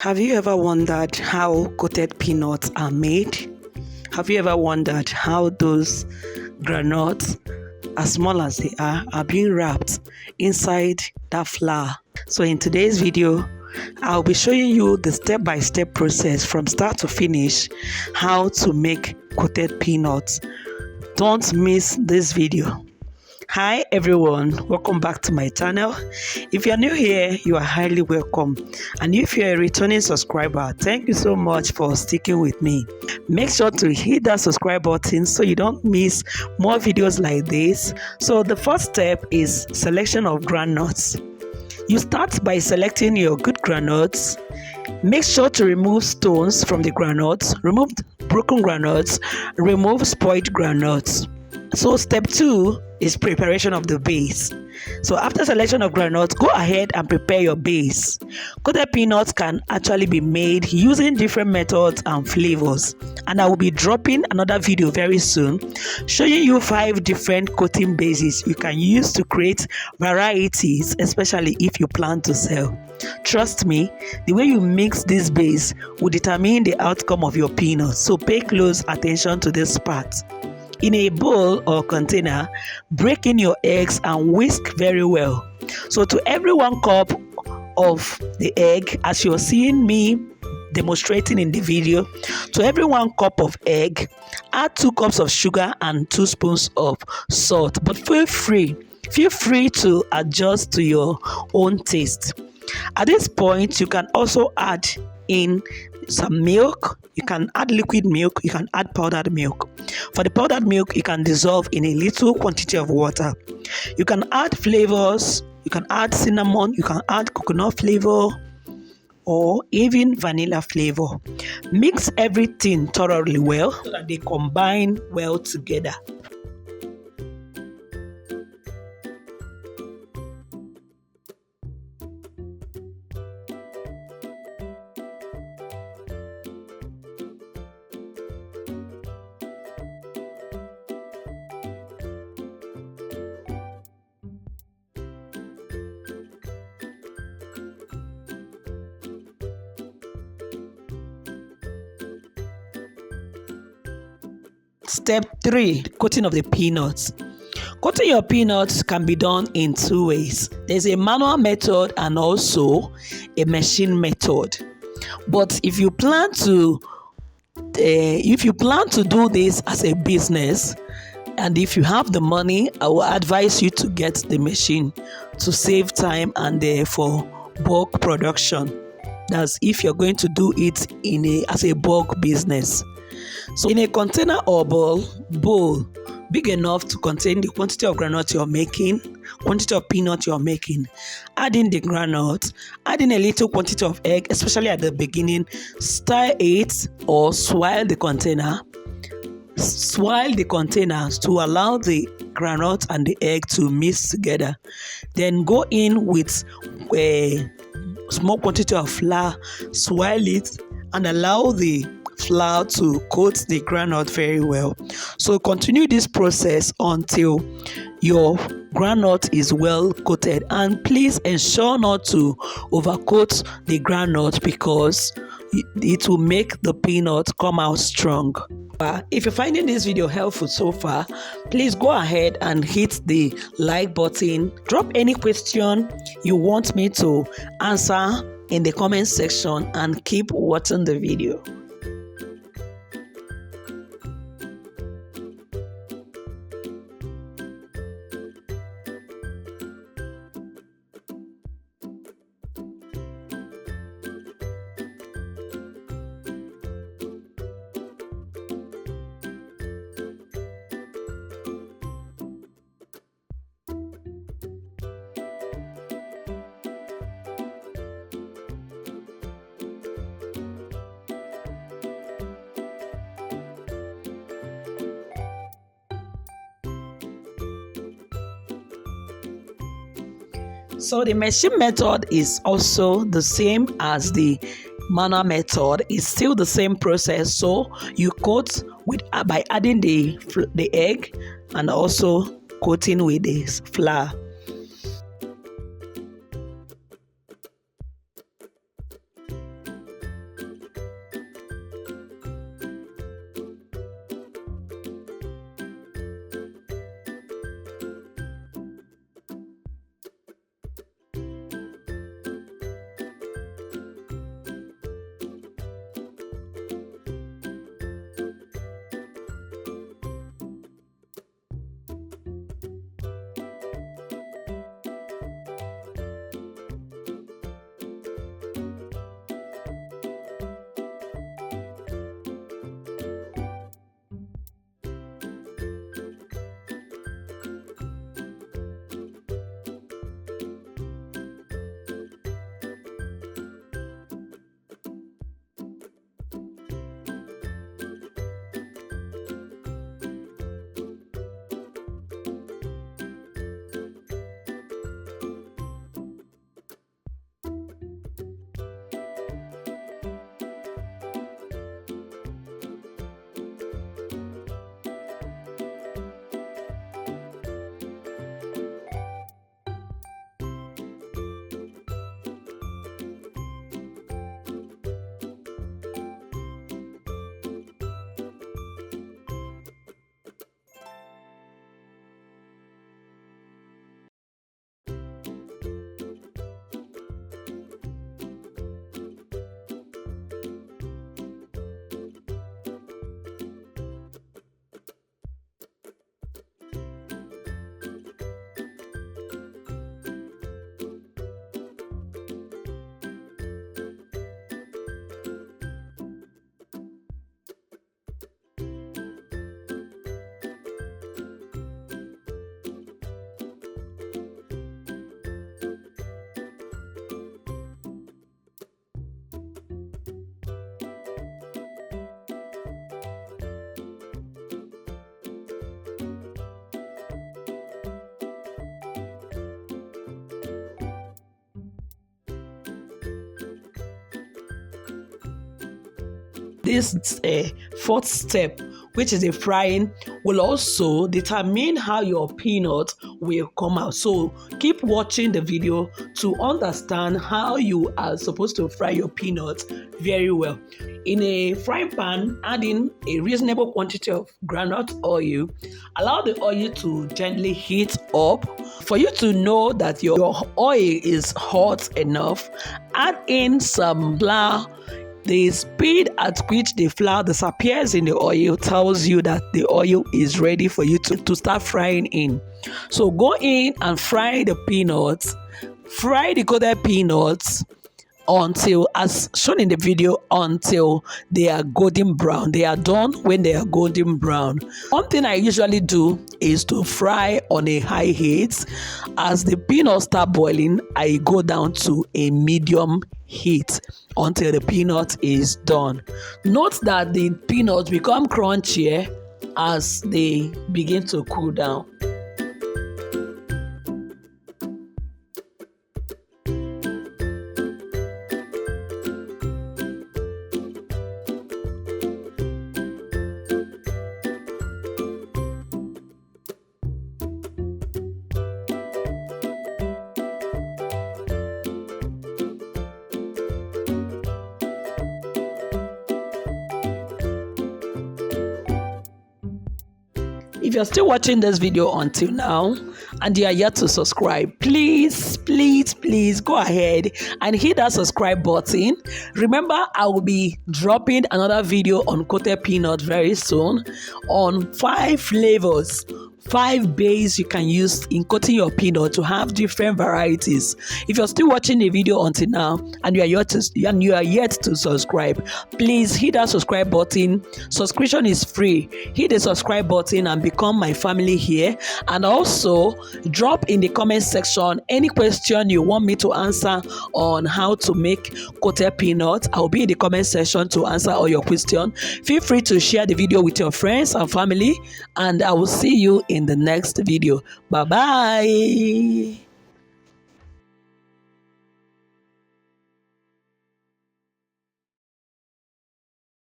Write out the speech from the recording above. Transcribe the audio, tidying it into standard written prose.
Have you ever wondered how coated peanuts are made? Have you ever wondered how those granules, as small as they are being wrapped inside that flour? So in today's video, I'll be showing you the step-by-step process from start to finish, how to make coated peanuts. Don't miss this video. Hi everyone, welcome back to my channel. If you're new here, you are highly welcome, and if you're a returning subscriber, thank you so much for sticking with me. Make sure to hit that subscribe button so you don't miss more videos like this. So the first step is selection of groundnuts. You start by selecting your good groundnuts. Make sure to remove stones from the groundnuts, remove broken groundnuts, remove spoiled groundnuts. So step 2 is preparation of the base. So after selection of groundnuts, go ahead and prepare your base. Coated peanuts can actually be made using different methods and flavors, and I will be dropping another video very soon showing you 5 different coating bases you can use to create varieties, especially if you plan to sell. Trust me, the way you mix this base will determine the outcome of your peanuts, so pay close attention to this part. In a bowl or container, break in your eggs and whisk very well. So to every 1 cup of the egg, as you're seeing me demonstrating in the video, to every 1 cup of egg, add 2 cups of sugar and 2 spoons of salt. But feel free to adjust to your own taste. At this point, you can also add in some milk. You can add liquid milk, you can add powdered milk. For the powdered milk, you can dissolve in a little quantity of water. You can add flavors, you can add cinnamon, you can add coconut flavor, or even vanilla flavor. Mix everything thoroughly well so that they combine well together. Step 3, coating of the peanuts. Coating your peanuts can be done in 2 ways. There's a manual method and also a machine method. But if you plan to do this as a business, and if you have the money, I will advise you to get the machine to save time and for bulk production. That's if you're going to do it as a bulk business. So in a container or bowl big enough to contain the quantity of groundnut you're making, quantity of peanut you're making, add in the groundnut, add in a little quantity of egg, especially at the beginning. Stir it or swirl the container to allow the groundnut and the egg to mix together. Then go in with a small quantity of flour, swirl it, and allow the flour to coat the groundnut very well. So continue this process until your groundnut is well coated, and please ensure not to overcoat the groundnut because it will make the peanut come out strong. If you're finding this video helpful so far, please go ahead and hit the like button. Drop any question you want me to answer in the comment section, and keep watching the video. So the machine method is also the same as the manual method. It's still the same process. So you coat by adding the egg and also coating with the flour. this fourth step, which is the frying, will also determine how your peanut will come out. So keep watching the video to understand how you are supposed to fry your peanuts very well. In a frying pan, add in a reasonable quantity of groundnut oil. Allow the oil to gently heat up. For you to know that your oil is hot enough, add in some flour. The speed at which the flour disappears in the oil tells you that the oil is ready for you to start frying in. So go in and fry the peanuts. Fry the coated peanuts until, as shown in the video, until they are golden brown. They are done when they are golden brown. One thing I usually do is to fry on a high heat. As the peanuts start boiling, I go down to a medium heat until the peanut is done. Note that the peanuts become crunchier as they begin to cool down. If you're still watching this video until now and you are yet to subscribe, please go ahead and hit that subscribe button. Remember, I will be dropping another video on coated peanut very soon on 5 flavors, 5 ways you can use in coating your peanut to have different varieties. If you're still watching the video until now and you are yet to subscribe, please hit that subscribe button. Subscription is free. Hit the subscribe button and become my family here. And also drop in the comment section any question you want me to answer on how to make coated peanut. I'll be in the comment section to answer all your questions. Feel free to share the video with your friends and family, and I will see you in the next video. Bye bye.